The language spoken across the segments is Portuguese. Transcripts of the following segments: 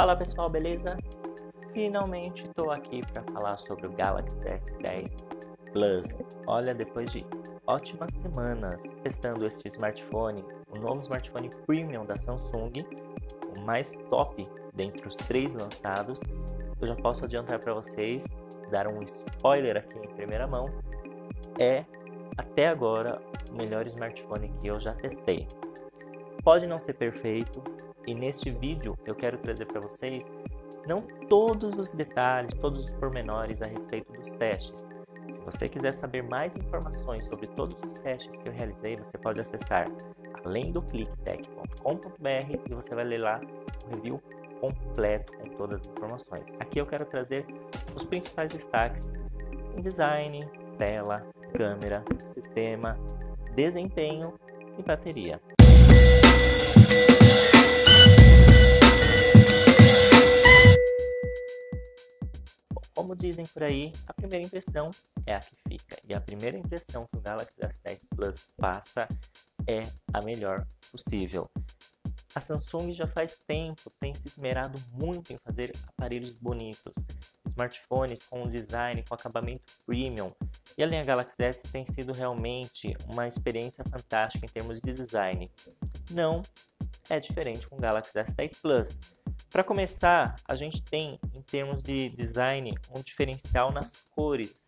Fala pessoal, beleza? Finalmente estou aqui para falar sobre o Galaxy S10 Plus. Olha, depois de ótimas semanas testando este smartphone, o novo smartphone premium da Samsung, o mais top dentre os 3 lançados, eu já posso adiantar para vocês, dar um spoiler aqui em primeira mão, é até agora o melhor smartphone que eu já testei. Pode não ser perfeito, e neste vídeo eu quero trazer para vocês não todos os detalhes, todos os pormenores a respeito dos testes. Se você quiser saber mais informações sobre todos os testes que eu realizei, você pode acessar além-do-clickTech.com.br e você vai ler lá o review completo com todas as informações. Aqui eu quero trazer os principais destaques em design, tela, câmera, sistema, desempenho e bateria. Como dizem por aí, a primeira impressão é a que fica. E a primeira impressão que o Galaxy S10 Plus passa é a melhor possível. A Samsung já faz tempo tem se esmerado muito em fazer aparelhos bonitos, smartphones com design, com acabamento premium. E a linha Galaxy S tem sido realmente uma experiência fantástica em termos de design. Não é diferente com o Galaxy S10 Plus. Para começar, a gente tem, em termos de design, um diferencial nas cores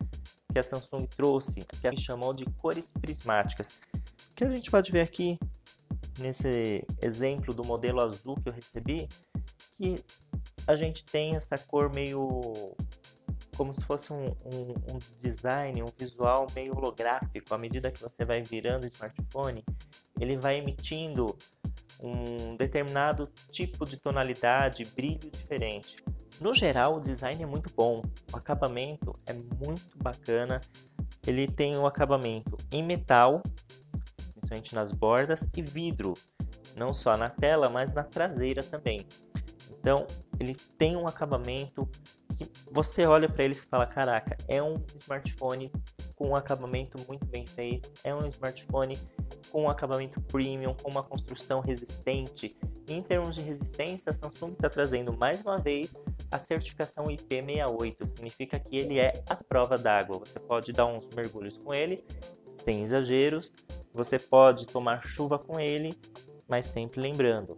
que a Samsung trouxe, que a gente chamou de cores prismáticas, que a gente pode ver aqui nesse exemplo do modelo azul que eu recebi, que a gente tem essa cor meio como se fosse um design, um visual meio holográfico. À medida que você vai virando o smartphone, ele vai emitindo um determinado tipo de tonalidade, brilho diferente. No geral, o design é muito bom, o acabamento é muito bacana, ele tem um acabamento em metal, principalmente nas bordas, e vidro, não só na tela, mas na traseira também. Então, ele tem um acabamento que você olha para ele e fala, caraca, é um smartphone com um acabamento muito bem feito, é um smartphone com um acabamento premium, com uma construção resistente. E em termos de resistência, a Samsung está trazendo mais uma vez a certificação IP68, significa que ele é à prova d'água. Você pode dar uns mergulhos com ele, sem exageros, você pode tomar chuva com ele, mas sempre lembrando,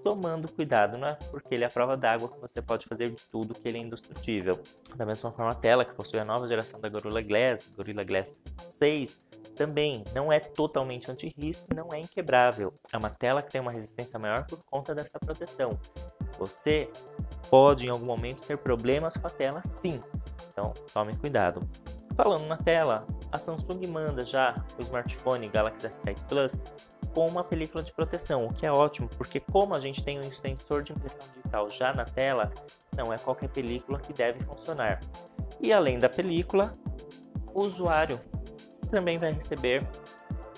tomando cuidado, não é porque ele é a prova d'água que você pode fazer de tudo, que ele é indestrutível. Da mesma forma, a tela, que possui a nova geração da Gorilla Glass 6, também não é totalmente anti-risco e não é inquebrável. É uma tela que tem uma resistência maior por conta dessa proteção. Você pode, em algum momento, ter problemas com a tela, sim. Então, tome cuidado. Falando na tela, a Samsung manda já o smartphone Galaxy S10 Plus com uma película de proteção, o que é ótimo, porque como a gente tem um sensor de impressão digital já na tela, não é qualquer película que deve funcionar. E além da película, o usuário também vai receber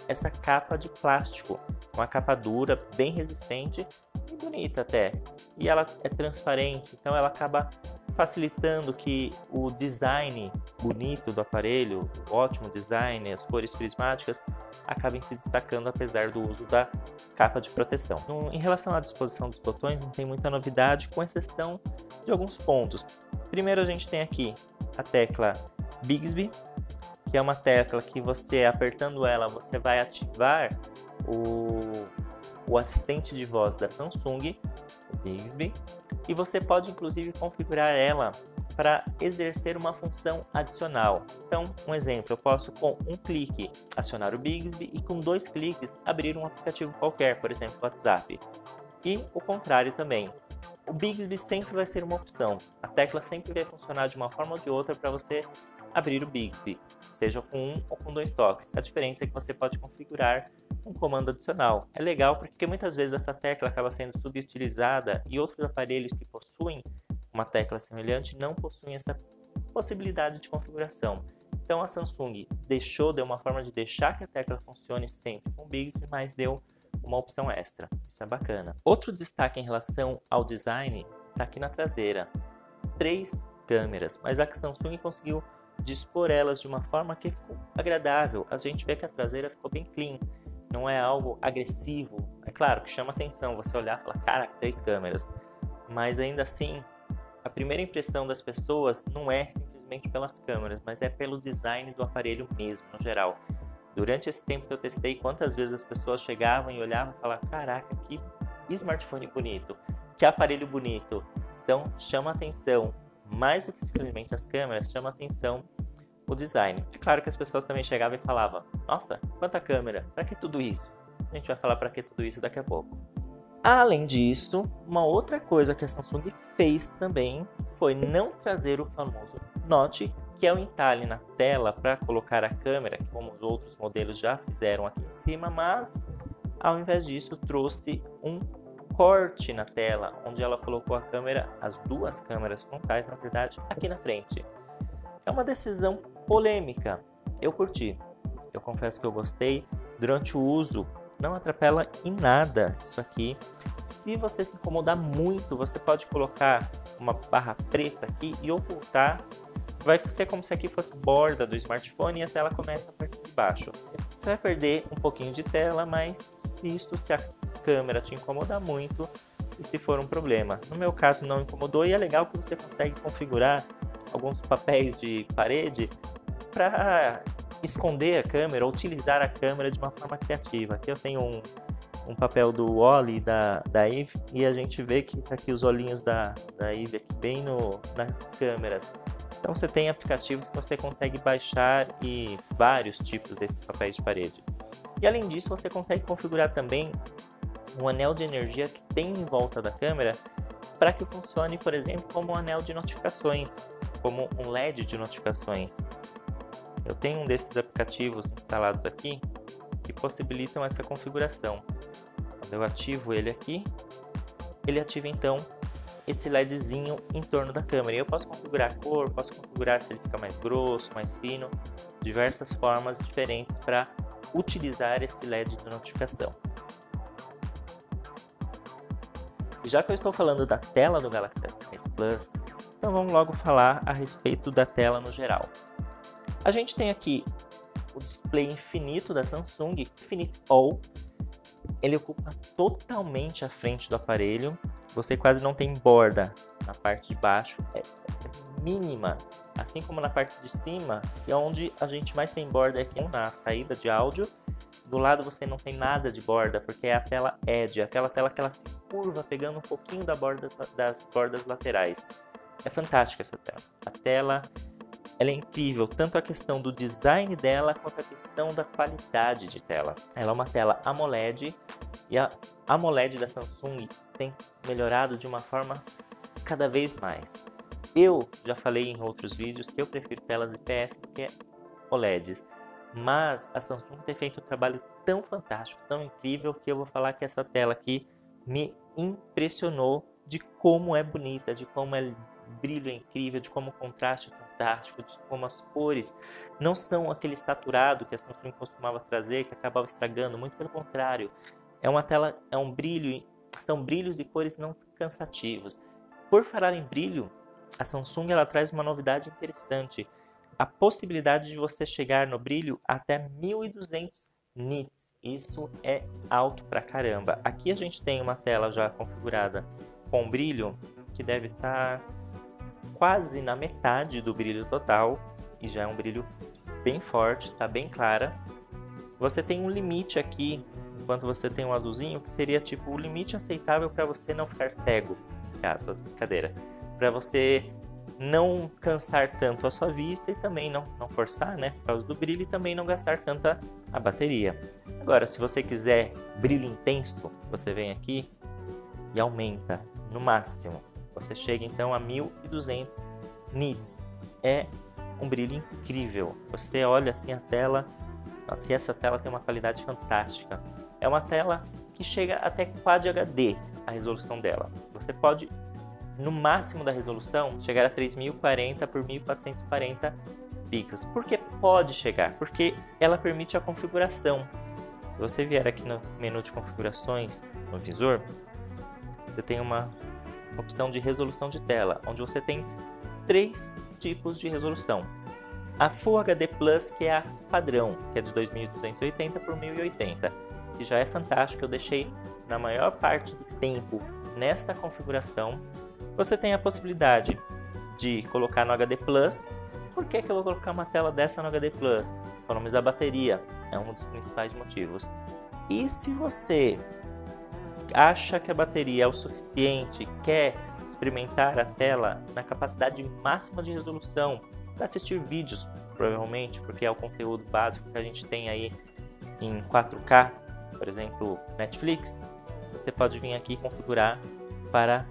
essa capa de plástico, uma capa dura, bem resistente e bonita até. E ela é transparente, então ela acaba facilitando que o design bonito do aparelho, o ótimo design, as cores prismáticas, acabem se destacando apesar do uso da capa de proteção. Em relação à disposição dos botões, não tem muita novidade, com exceção de alguns pontos. Primeiro a gente tem aqui a tecla Bixby, que é uma tecla que você, apertando ela, você vai ativar o assistente de voz da Samsung, o Bixby, e você pode inclusive configurar ela para exercer uma função adicional. Então, um exemplo, eu posso com um clique acionar o Bixby e com 2 cliques abrir um aplicativo qualquer, por exemplo, o WhatsApp. E o contrário também. O Bixby sempre vai ser uma opção. A tecla sempre vai funcionar de uma forma ou de outra para você abrir o Bixby, seja com 1 ou com 2 toques. A diferença é que você pode configurar um comando adicional. É legal porque muitas vezes essa tecla acaba sendo subutilizada e outros aparelhos que possuem uma tecla semelhante não possuem essa possibilidade de configuração. Então a Samsung deu uma forma de deixar que a tecla funcione sempre com o Bixby, mas deu uma opção extra. Isso é bacana. Outro destaque em relação ao design está aqui na traseira. 3 câmeras, mas a Samsung conseguiu dispor elas de uma forma que ficou agradável. A gente vê que a traseira ficou bem clean, não é algo agressivo. É claro que chama atenção você olhar e falar, caraca, 3 câmeras. mas ainda assim, a primeira impressão das pessoas não é simplesmente pelas câmeras, mas é pelo design do aparelho mesmo, no geral. Durante esse tempo que eu testei, quantas vezes as pessoas chegavam e olhavam e falavam: caraca, que smartphone bonito, que aparelho bonito. Então, chama atenção, mais do que simplesmente as câmeras, chama atenção o design. É claro que as pessoas também chegavam e falavam: nossa, quanta câmera, para que tudo isso? A gente vai falar para que tudo isso daqui a pouco. Além disso, uma outra coisa que a Samsung fez também foi não trazer o famoso Note, que é o entalhe na tela para colocar a câmera, como os outros modelos já fizeram aqui em cima, mas ao invés disso trouxe um corte na tela, onde ela colocou a câmera, as duas câmeras frontais, na verdade, aqui na frente. É uma decisão polêmica, eu curti, eu confesso que eu gostei. Durante o uso, não atrapalha em nada isso aqui. Se você se incomodar muito, você pode colocar uma barra preta aqui e ocultar. Vai ser como se aqui fosse borda do smartphone e a tela começa a partir de baixo. Você vai perder um pouquinho de tela, mas se a câmera te incomodar muito, e se for um problema. No meu caso não incomodou, e é legal que você consegue configurar alguns papéis de parede para esconder a câmera, ou utilizar a câmera de uma forma criativa. Aqui eu tenho um papel do Wally da Eve, e a gente vê que tá aqui os olhinhos da Eve aqui bem nas câmeras. Então você tem aplicativos que você consegue baixar e vários tipos desses papéis de parede. E além disso, você consegue configurar também um anel de energia que tem em volta da câmera para que funcione, por exemplo, como um anel de notificações, como um LED de notificações. Eu tenho um desses aplicativos instalados aqui que possibilitam essa configuração. Quando eu ativo ele aqui, ele ativa então esse LEDzinho em torno da câmera. E eu posso configurar a cor, posso configurar se ele fica mais grosso, mais fino, diversas formas diferentes para utilizar esse LED de notificação. E já que eu estou falando da tela do Galaxy S10 Plus, então vamos logo falar a respeito da tela no geral. A gente tem aqui o display infinito da Samsung, Infinite All. Ele ocupa totalmente a frente do aparelho. Você quase não tem borda na parte de baixo, é mínima. Assim como na parte de cima, que é onde a gente mais tem borda aqui na saída de áudio. Do lado você não tem nada de borda, porque é a tela Edge, aquela tela que ela se curva pegando um pouquinho das bordas laterais. É fantástica essa tela. A tela ela é incrível, tanto a questão do design dela, quanto a questão da qualidade de tela. Ela é uma tela AMOLED, e a AMOLED da Samsung tem melhorado de uma forma cada vez mais. Eu já falei em outros vídeos que eu prefiro telas IPS do que OLEDs, mas a Samsung tem feito um trabalho tão fantástico, tão incrível, que eu vou falar que essa tela aqui me impressionou de como é bonita, de como é brilho incrível, de como o contraste é fantástico, de como as cores não são aquele saturado que a Samsung costumava trazer, que acabava estragando, muito pelo contrário. É uma tela, é um brilho, são brilhos e cores não cansativos. Por falar em brilho, a Samsung ela traz uma novidade interessante, a possibilidade de você chegar no brilho até 1200 nits. Isso é alto pra caramba. Aqui a gente tem uma tela já configurada com brilho que deve estar quase na metade do brilho total, e já é um brilho bem forte, tá bem clara. Você tem um limite aqui, enquanto você tem um azulzinho, que seria tipo o limite aceitável para você não ficar cego, suas brincadeira, para você não cansar tanto a sua vista e também não forçar, né, por causa do brilho, e também não gastar tanta a bateria. Agora, se você quiser brilho intenso, você vem aqui e aumenta no máximo. Você chega então a 1200 nits. É um brilho incrível. Você olha assim a tela, nossa, e essa tela tem uma qualidade fantástica. É uma tela que chega até Quad HD, a resolução dela. Você pode, no máximo da resolução, chegar a 3040 por 1440 pixels. Por que pode chegar? Porque ela permite a configuração. Se você vier aqui no menu de configurações, no visor, você tem uma opção de resolução de tela, onde você tem 3 tipos de resolução. A Full HD Plus, que é a padrão, que é de 2280 por 1080, que já é fantástico. Eu deixei na maior parte do tempo nesta configuração. Você tem a possibilidade de colocar no HD Plus. Por que eu vou colocar uma tela dessa no HD Plus? Economizar bateria, é um dos principais motivos. E se você acha que a bateria é o suficiente, quer experimentar a tela na capacidade máxima de resolução para assistir vídeos, provavelmente, porque é o conteúdo básico que a gente tem aí em 4K, por exemplo, Netflix, você pode vir aqui e configurar para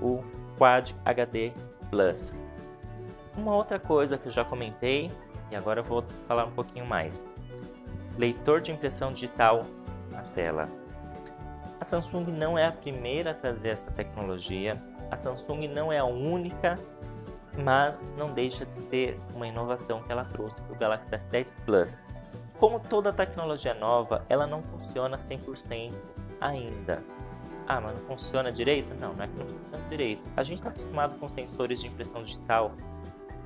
o Quad HD Plus. Uma outra coisa que eu já comentei, e agora eu vou falar um pouquinho mais. Leitor de impressão digital na tela. A Samsung não é a primeira a trazer essa tecnologia, a Samsung não é a única, mas não deixa de ser uma inovação que ela trouxe para o Galaxy S10 Plus. Como toda tecnologia nova, ela não funciona 100% ainda. Ah, mas não funciona direito? Não, não é que não funciona direito. A gente está acostumado com sensores de impressão digital,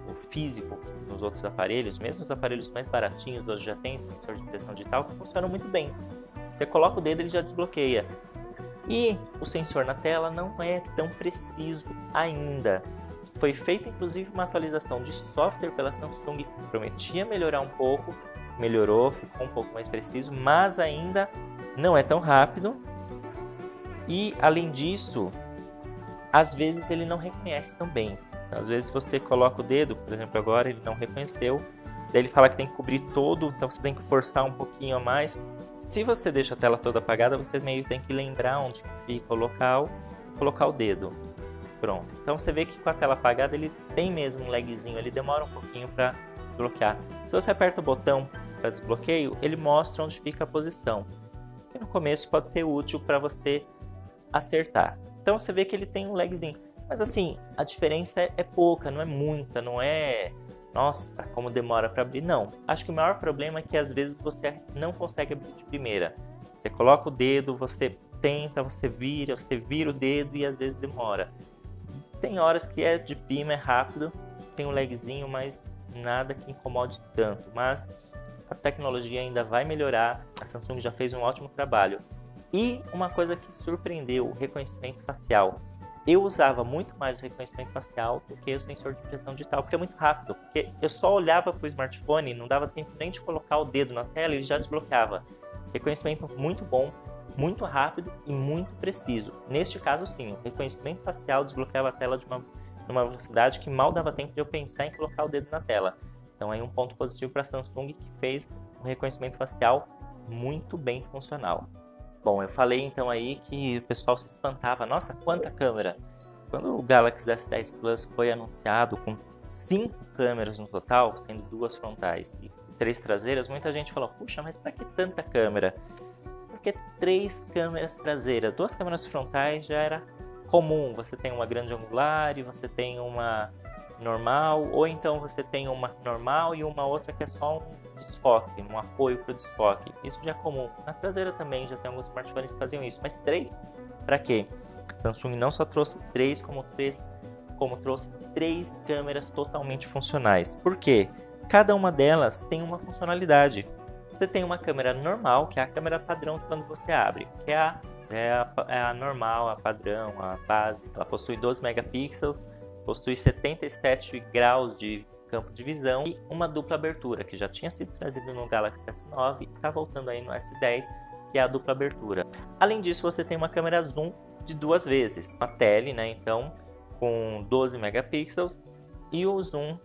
o físico, nos outros aparelhos, mesmo os aparelhos mais baratinhos hoje já tem sensor de impressão digital que funcionam muito bem. Você coloca o dedo, ele já desbloqueia. E o sensor na tela não é tão preciso ainda. Foi feita inclusive uma atualização de software pela Samsung que prometia melhorar um pouco, melhorou, ficou um pouco mais preciso, mas ainda não é tão rápido. E além disso, às vezes ele não reconhece tão bem. Então, às vezes você coloca o dedo, por exemplo, agora ele não reconheceu, daí ele fala que tem que cobrir todo, então você tem que forçar um pouquinho a mais. Se você deixa a tela toda apagada, você meio tem que lembrar onde que fica o local, colocar o dedo. Pronto. Então você vê que com a tela apagada ele tem mesmo um lagzinho, ele demora um pouquinho para desbloquear. Se você aperta o botão para desbloqueio, ele mostra onde fica a posição. E no começo pode ser útil para você acertar. Então você vê que ele tem um lagzinho. Mas assim, a diferença é pouca, não é muita, não é... Nossa, como demora para abrir. Não, acho que o maior problema é que às vezes você não consegue abrir de primeira. Você coloca o dedo, você tenta, você vira o dedo e às vezes demora. Tem horas que é de prima, é rápido, tem um lagzinho, mas nada que incomode tanto. Mas a tecnologia ainda vai melhorar, a Samsung já fez um ótimo trabalho. E uma coisa que surpreendeu, o reconhecimento facial. Eu usava muito mais o reconhecimento facial do que o sensor de impressão digital, porque é muito rápido. Porque eu só olhava para o smartphone, não dava tempo nem de colocar o dedo na tela e ele já desbloqueava. Reconhecimento muito bom, muito rápido e muito preciso. Neste caso, sim, o reconhecimento facial desbloqueava a tela de uma velocidade que mal dava tempo de eu pensar em colocar o dedo na tela. Então, aí um ponto positivo para a Samsung que fez um reconhecimento facial muito bem funcional. Bom, eu falei então aí que o pessoal se espantava. Nossa, quanta câmera! Quando o Galaxy S10 Plus foi anunciado com 5 câmeras no total, sendo 2 frontais e 3 traseiras, muita gente falou, puxa, mas para que tanta câmera? Porque 3 câmeras traseiras, 2 câmeras frontais já era comum. Você tem uma grande angular e você tem uma normal, ou então você tem uma normal e uma outra que é só um desfoque, um apoio para o desfoque. Isso já é comum. Na traseira também já tem alguns smartphones que faziam isso, mas 3? Para quê? Samsung não só trouxe 3, como trouxe 3 câmeras totalmente funcionais. Por quê? Cada uma delas tem uma funcionalidade. Você tem uma câmera normal, que é a câmera padrão de quando você abre, que é a normal, a padrão, a básica. Ela possui 12 megapixels, possui 77 graus de campo de visão e uma dupla abertura, que já tinha sido trazido no Galaxy S9 e está voltando aí no S10, que é a dupla abertura. Além disso, você tem uma câmera zoom de 2 vezes, uma tele, né? Então, com 12 megapixels e o zoom,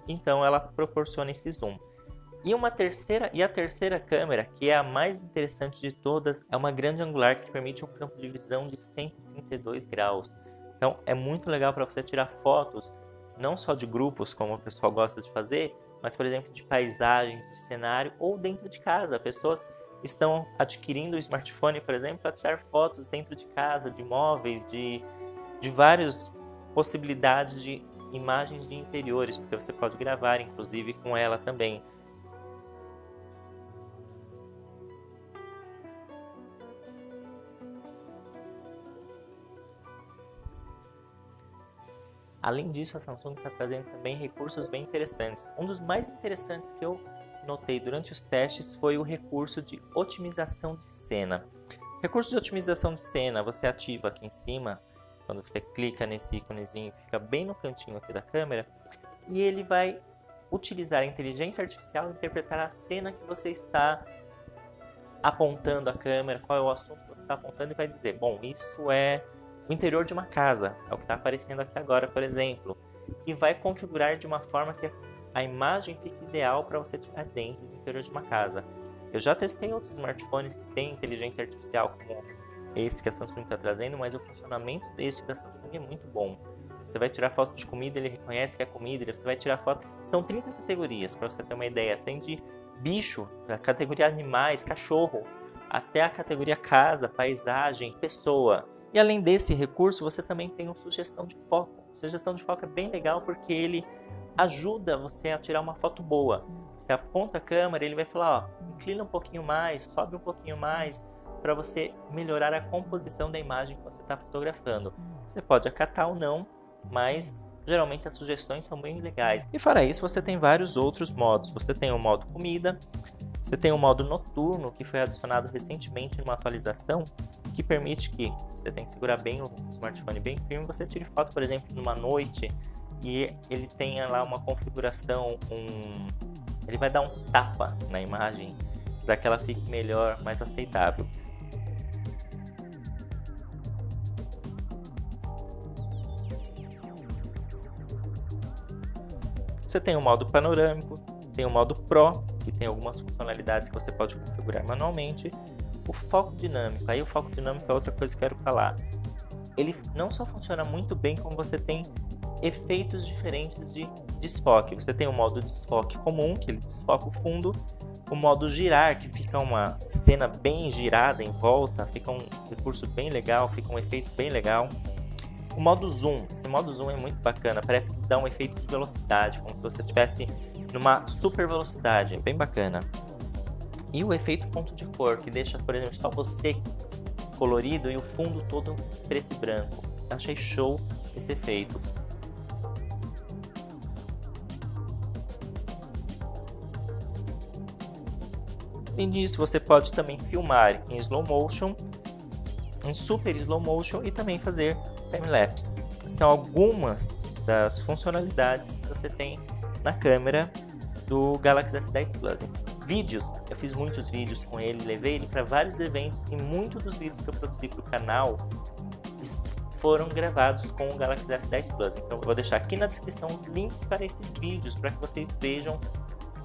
então ela proporciona esse zoom. E a terceira câmera, que é a mais interessante de todas, é uma grande angular que permite um campo de visão de 132 graus. Então é muito legal para você tirar fotos, não só de grupos, como o pessoal gosta de fazer, mas, por exemplo, de paisagens, de cenário ou dentro de casa. Pessoas estão adquirindo o smartphone, por exemplo, para tirar fotos dentro de casa, de móveis, de várias possibilidades de imagens de interiores, porque você pode gravar, inclusive, com ela também. Além disso, a Samsung está trazendo também recursos bem interessantes. Um dos mais interessantes que eu notei durante os testes foi o recurso de otimização de cena. Recurso de otimização de cena, você ativa aqui em cima quando você clica nesse íconezinho que fica bem no cantinho aqui da câmera, e ele vai utilizar a inteligência artificial e interpretar a cena que você está apontando a câmera, qual é o assunto que você está apontando, e vai dizer, bom, isso é o interior de uma casa, é o que está aparecendo aqui agora, por exemplo, e vai configurar de uma forma que a imagem fique ideal para você tirar dentro do interior de uma casa. Eu já testei outros smartphones que têm inteligência artificial, como esse que a Samsung está trazendo, mas o funcionamento desse da Samsung é muito bom. Você vai tirar foto de comida, ele reconhece que é comida, você vai tirar foto... São 30 categorias, para você ter uma ideia. Tem de bicho, a categoria animais, cachorro, até a categoria casa, paisagem, pessoa. E além desse recurso, você também tem uma sugestão de foco. A sugestão de foco é bem legal porque ele ajuda você a tirar uma foto boa. Você aponta a câmera, ele vai falar, ó, inclina um pouquinho mais, sobe um pouquinho mais, para você melhorar a composição da imagem que você está fotografando. Você pode acatar ou não, mas geralmente as sugestões são bem legais. E fora isso, você tem vários outros modos. Você tem o modo comida, você tem o modo noturno, que foi adicionado recentemente numa atualização, que permite que você tem que segurar bem o smartphone bem firme, você tire foto, por exemplo, numa noite, e ele tenha lá uma configuração, ele vai dar um tapa na imagem para que ela fique melhor, mais aceitável. Você tem o modo panorâmico, tem o modo Pro, que tem algumas funcionalidades que você pode configurar manualmente. O foco dinâmico, aí o foco dinâmico é outra coisa que eu quero falar. Ele não só funciona muito bem, como você tem efeitos diferentes de desfoque. Você tem o modo desfoque comum, que ele desfoca o fundo. O modo girar, que fica uma cena bem girada em volta, fica um recurso bem legal, fica um efeito bem legal. O modo zoom, esse modo zoom é muito bacana, parece que dá um efeito de velocidade, como se você estivesse numa super velocidade, é bem bacana. E o efeito ponto de cor, que deixa, por exemplo, só você colorido e o fundo todo preto e branco. Eu achei show esse efeito. Além disso, você pode também filmar em slow motion, em super slow motion e também fazer time-lapse. São algumas das funcionalidades que você tem na câmera do Galaxy S10 Plus. Vídeos, eu fiz muitos vídeos com ele, levei ele para vários eventos e muitos dos vídeos que eu produzi para o canal foram gravados com o Galaxy S10 Plus. Então eu vou deixar aqui na descrição os links para esses vídeos para que vocês vejam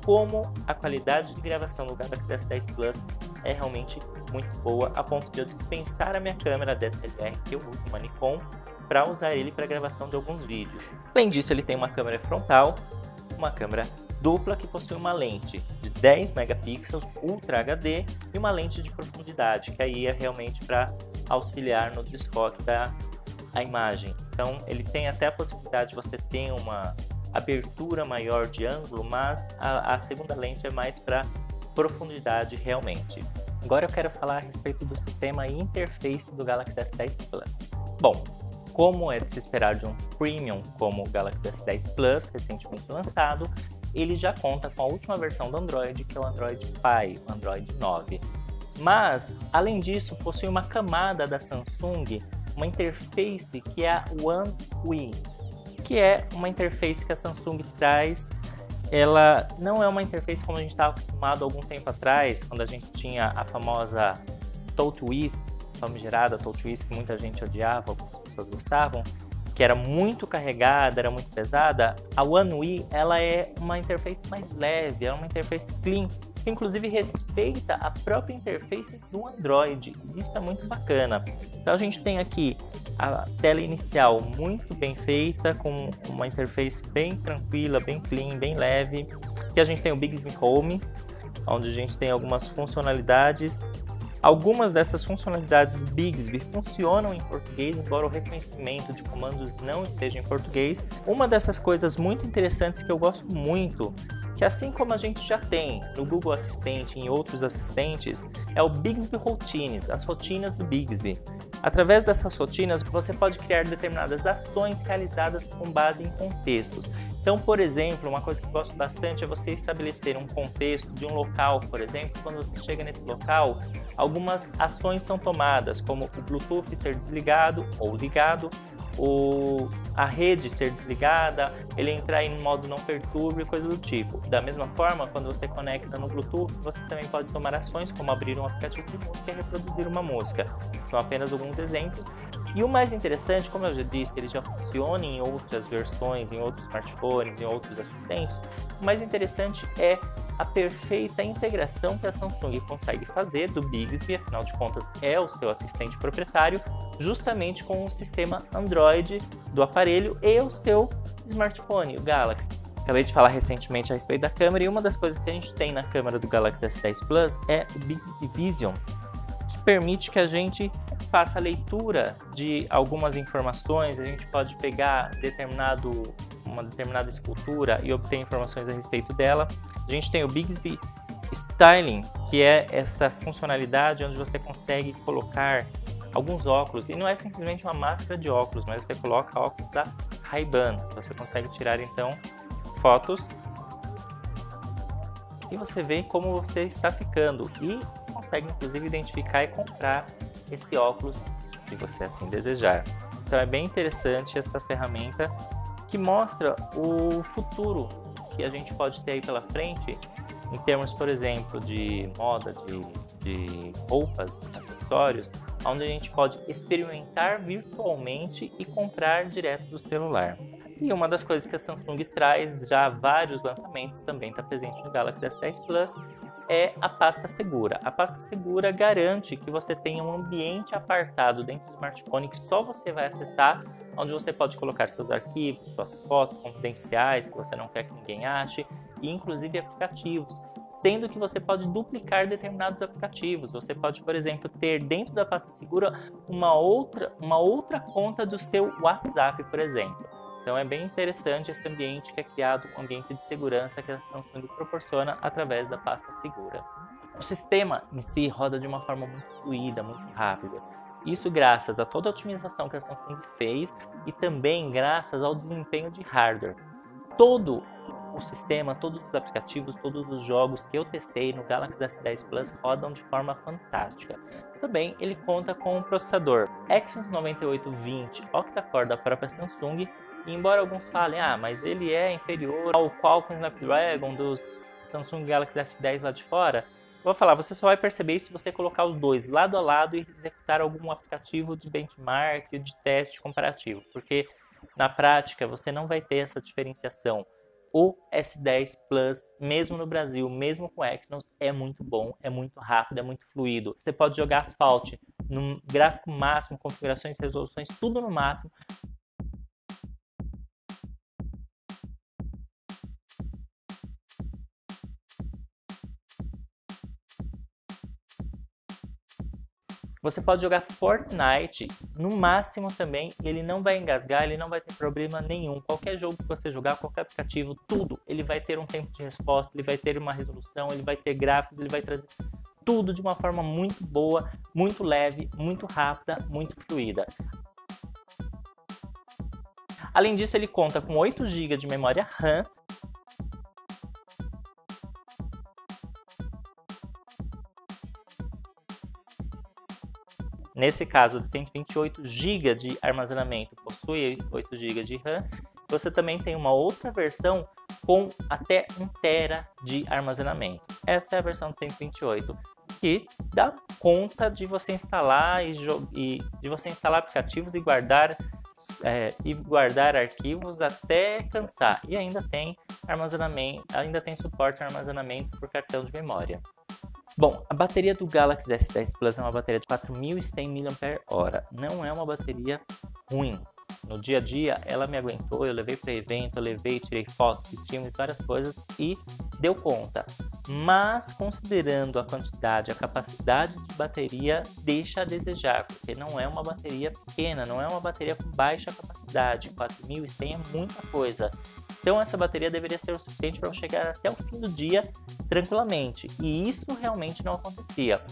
como a qualidade de gravação do Galaxy S10 Plus é realmente muito boa, a ponto de eu dispensar a minha câmera DSLR que eu uso, uma Nikon, para usar ele para gravação de alguns vídeos. Além disso, ele tem uma câmera frontal, uma câmera dupla que possui uma lente de 10 megapixels Ultra HD e uma lente de profundidade, que aí é realmente para auxiliar no desfoque da imagem. Então, ele tem até a possibilidade de você ter uma abertura maior de ângulo, mas a segunda lente é mais para profundidade realmente. Agora eu quero falar a respeito do sistema e interface do Galaxy S10 Plus. Bom, como é de se esperar de um premium como o Galaxy S10 Plus, recentemente lançado, ele já conta com a última versão do Android, que é o Android Pie, o Android 9. Mas, além disso, possui uma camada da Samsung, uma interface que é a One UI, que é uma interface que a Samsung traz. Ela não é uma interface como a gente estava acostumado há algum tempo atrás, quando a gente tinha a famosa TouchWiz, famigerada TouchWiz, que muita gente odiava, algumas pessoas gostavam, que era muito carregada, era muito pesada. A One UI, ela é uma interface mais leve, é uma interface clean, que inclusive respeita a própria interface do Android. Isso é muito bacana. Então a gente tem aqui a tela inicial muito bem feita, com uma interface bem tranquila, bem clean, bem leve. Aqui a gente tem o Bixby Home, onde a gente tem algumas funcionalidades. Algumas dessas funcionalidades do Bixby funcionam em português, embora o reconhecimento de comandos não esteja em português. Uma dessas coisas muito interessantes que eu gosto muito, que assim como a gente já tem no Google Assistente e em outros assistentes, é o Bixby Routines, as rotinas do Bixby. Através dessas rotinas, você pode criar determinadas ações realizadas com base em contextos. Então, por exemplo, uma coisa que eu gosto bastante é você estabelecer um contexto de um local, por exemplo. Quando você chega nesse local, algumas ações são tomadas, como o Bluetooth ser desligado ou ligado, a rede ser desligada, ele entrar em modo não perturbe, coisa do tipo. Da mesma forma, quando você conecta no Bluetooth, você também pode tomar ações como abrir um aplicativo de música e reproduzir uma música. São apenas alguns exemplos. E o mais interessante, como eu já disse, ele já funciona em outras versões, em outros smartphones, em outros assistentes. O mais interessante é a perfeita integração que a Samsung consegue fazer do Bixby, afinal de contas é o seu assistente proprietário, justamente com o sistema Android do aparelho e o seu smartphone, o Galaxy. Acabei de falar recentemente a respeito da câmera, e uma das coisas que a gente tem na câmera do Galaxy S10 Plus é o Bixby Vision, que permite que a gente faça a leitura de algumas informações. A gente pode pegar uma determinada escultura e obter informações a respeito dela. A gente tem o Bixby Styling, que é essa funcionalidade onde você consegue colocar alguns óculos, e não é simplesmente uma máscara de óculos, mas você coloca óculos da Ray-Ban. Você consegue tirar então fotos e você vê como você está ficando, e consegue inclusive identificar e comprar esse óculos se você assim desejar. Então é bem interessante essa ferramenta que mostra o futuro que a gente pode ter aí pela frente em termos, por exemplo, de moda, de roupas, acessórios, onde a gente pode experimentar virtualmente e comprar direto do celular. E uma das coisas que a Samsung traz já vários lançamentos, também está presente no Galaxy S10 Plus, é a pasta segura. A pasta segura garante que você tenha um ambiente apartado dentro do smartphone que só você vai acessar, onde você pode colocar seus arquivos, suas fotos confidenciais que você não quer que ninguém ache, e inclusive aplicativos, sendo que você pode duplicar determinados aplicativos. Você pode, por exemplo, ter dentro da pasta segura uma outra conta do seu WhatsApp, por exemplo. Então é bem interessante esse ambiente que é criado, um ambiente de segurança que a Samsung proporciona através da pasta segura. O sistema em si roda de uma forma muito fluida, muito rápida. Isso graças a toda a otimização que a Samsung fez e também graças ao desempenho de hardware. Todo o sistema, todos os aplicativos, todos os jogos que eu testei no Galaxy S10 Plus rodam de forma fantástica. Também ele conta com um processador Exynos 9820 octa-core da própria Samsung, e embora alguns falem, mas ele é inferior ao Qualcomm Snapdragon dos Samsung Galaxy S10 lá de fora, eu vou falar, você só vai perceber isso se você colocar os dois lado a lado e executar algum aplicativo de benchmark, de teste comparativo, porque na prática você não vai ter essa diferenciação. O S10 Plus, mesmo no Brasil, mesmo com Exynos, é muito bom, é muito rápido, é muito fluido. Você pode jogar Asphalt no gráfico máximo, configurações, resoluções, tudo no máximo. Você pode jogar Fortnite no máximo também, e ele não vai engasgar, ele não vai ter problema nenhum. Qualquer jogo que você jogar, qualquer aplicativo, tudo, ele vai ter um tempo de resposta, ele vai ter uma resolução, ele vai ter gráficos, ele vai trazer tudo de uma forma muito boa, muito leve, muito rápida, muito fluida. Além disso, ele conta com 8 GB de memória RAM, nesse caso de 128 GB de armazenamento, possui 8 GB de RAM. Você também tem uma outra versão com até 1 TB de armazenamento. Essa é a versão de 128, que dá conta de você instalar de você instalar aplicativos e guardar arquivos até cansar. E ainda tem armazenamento, ainda tem suporte a armazenamento por cartão de memória. Bom, a bateria do Galaxy S10 Plus é uma bateria de 4.100 mAh. Não é uma bateria ruim. No dia a dia, ela me aguentou, eu levei para evento, tirei fotos, fiz filmes, várias coisas e deu conta. Mas, considerando a quantidade, a capacidade de bateria, deixa a desejar, porque não é uma bateria pequena, não é uma bateria com baixa capacidade. 4.100 é muita coisa. Então essa bateria deveria ser o suficiente para eu chegar até o fim do dia tranquilamente, e isso realmente não acontecia.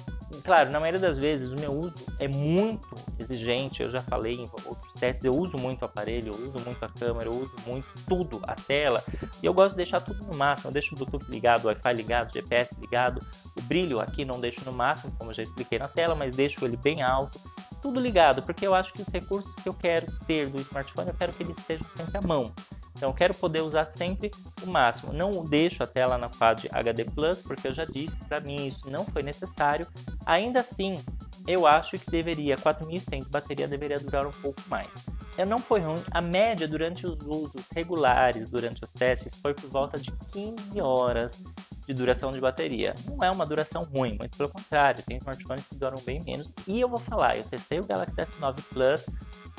Claro, na maioria das vezes o meu uso é muito exigente, eu já falei em outros testes, eu uso muito o aparelho, eu uso muito a câmera, eu uso muito tudo, a tela, e eu gosto de deixar tudo no máximo, eu deixo o Bluetooth ligado, o Wi-Fi ligado, o GPS ligado, o brilho aqui não deixo no máximo, como eu já expliquei na tela, mas deixo ele bem alto, tudo ligado, porque eu acho que os recursos que eu quero ter do smartphone, eu quero que eles estejam sempre à mão. Então eu quero poder usar sempre o máximo. Não deixo a tela na Quad HD Plus, porque eu já disse, para mim isso não foi necessário. Ainda assim, eu acho que 4.100 de bateria deveria durar um pouco mais. Não foi ruim, a média durante os usos regulares, durante os testes, foi por volta de 15 horas de duração de bateria. Não é uma duração ruim, muito pelo contrário, tem smartphones que duram bem menos. E eu vou falar, eu testei o Galaxy S9 Plus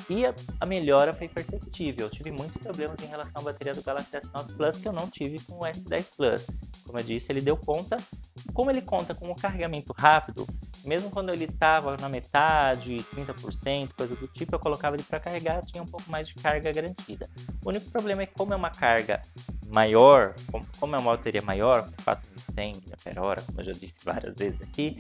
e a melhora foi perceptível. Eu tive muitos problemas em relação à bateria do Galaxy S9 Plus que eu não tive com o S10 Plus. Como eu disse, ele deu conta. Como ele conta com um carregamento rápido, mesmo quando ele estava na metade, 30%, coisa do tipo, eu colocava ele para carregar, tinha um pouco mais de carga garantida. O único problema é que como é uma carga maior, como é uma bateria maior, 4.100 mAh, como eu já disse várias vezes aqui,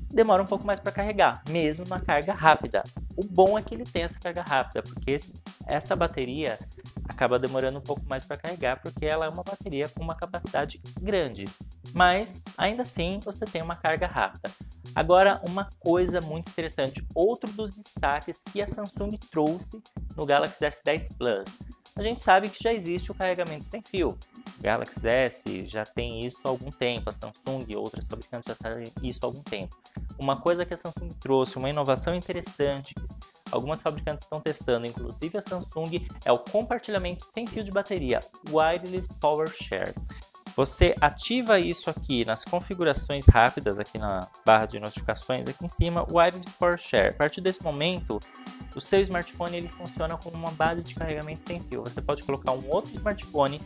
demora um pouco mais para carregar, mesmo na carga rápida. O bom é que ele tem essa carga rápida, porque essa bateria acaba demorando um pouco mais para carregar, porque ela é uma bateria com uma capacidade grande. Mas, ainda assim, você tem uma carga rápida. Agora, uma coisa muito interessante, outro dos destaques que a Samsung trouxe no Galaxy S10 Plus. A gente sabe que já existe o carregamento sem fio. O Galaxy S já tem isso há algum tempo, a Samsung e outras fabricantes já têm isso há algum tempo. Uma coisa que a Samsung trouxe, uma inovação interessante, que algumas fabricantes estão testando, inclusive a Samsung, é o compartilhamento sem fio de bateria, Wireless Power Share. Você ativa isso aqui nas configurações rápidas, aqui na barra de notificações, aqui em cima, o Wireless Power Share. A partir desse momento, o seu smartphone ele funciona como uma base de carregamento sem fio. Você pode colocar um outro smartphone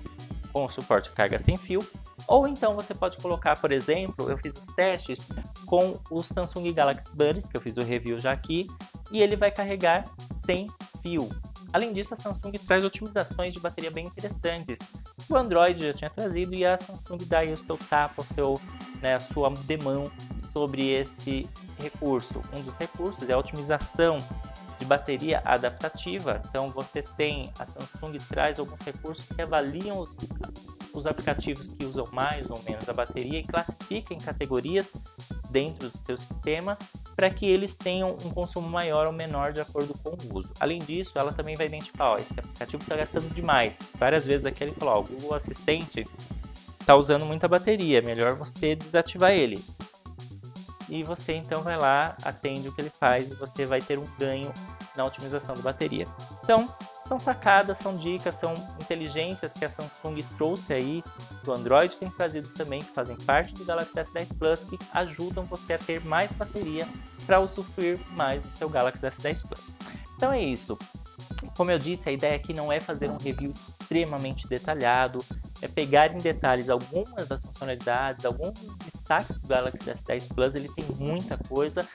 com suporte a carga sem fio, ou então você pode colocar, por exemplo, eu fiz os testes com o Samsung Galaxy Buds, que eu fiz o review já aqui, e ele vai carregar sem fio. Além disso, a Samsung traz otimizações de bateria bem interessantes. O Android já tinha trazido e a Samsung dá aí o seu tapa, a sua demão sobre este recurso. Um dos recursos é a otimização de bateria adaptativa. Então a Samsung traz alguns recursos que avaliam os aplicativos que usam mais ou menos a bateria e classifica em categorias dentro do seu sistema para que eles tenham um consumo maior ou menor de acordo com o uso. Além disso, ela também vai identificar, esse aplicativo está gastando demais. Várias vezes aqui ele falou, o Google Assistente está usando muita bateria, é melhor você desativar ele. E você então vai lá, atende o que ele faz e você vai ter um ganho na otimização da bateria. Então, são sacadas, são dicas, são inteligências que a Samsung trouxe aí, do Android tem trazido também, que fazem parte do Galaxy S10 Plus, que ajudam você a ter mais bateria para usufruir mais do seu Galaxy S10 Plus. Então é isso. Como eu disse, a ideia aqui não é fazer um review extremamente detalhado, é pegar em detalhes algumas das funcionalidades, alguns dos destaques do Galaxy S10 Plus. Ele tem muita coisa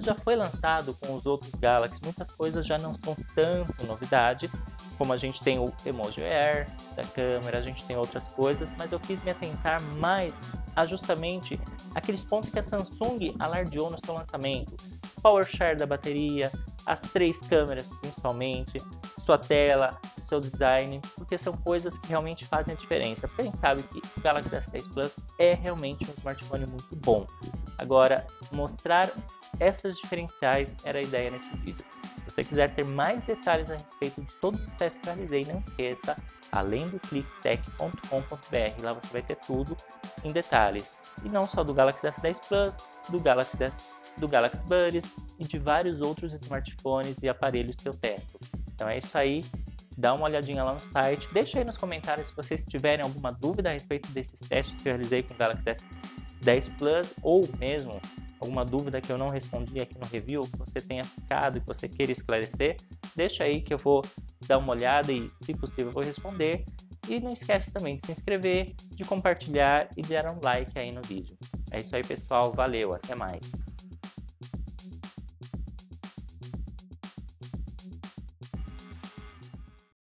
já foi lançado com os outros Galaxy, muitas coisas já não são tanto novidade, como a gente tem o Emoji Air da câmera, a gente tem outras coisas, mas eu quis me atentar mais a justamente aqueles pontos que a Samsung alardeou no seu lançamento. Power Share da bateria, as 3 câmeras principalmente, sua tela, seu design, porque são coisas que realmente fazem a diferença. Porque a gente sabe que o Galaxy S10 Plus é realmente um smartphone muito bom. Agora, mostrar essas diferenciais era a ideia nesse vídeo. Se você quiser ter mais detalhes a respeito de todos os testes que eu realizei, não esqueça, além do clicktech.com.br, lá você vai ter tudo em detalhes. E não só do Galaxy S10 Plus, do Galaxy Buds e de vários outros smartphones e aparelhos que eu testo. Então é isso aí, dá uma olhadinha lá no site, deixa aí nos comentários se vocês tiverem alguma dúvida a respeito desses testes que eu realizei com o Galaxy S10 Plus, ou mesmo alguma dúvida que eu não respondi aqui no review, que você tenha ficado e que você queira esclarecer, deixa aí que eu vou dar uma olhada e, se possível, vou responder. E não esquece também de se inscrever, de compartilhar e de dar um like aí no vídeo. É isso aí, pessoal. Valeu, até mais.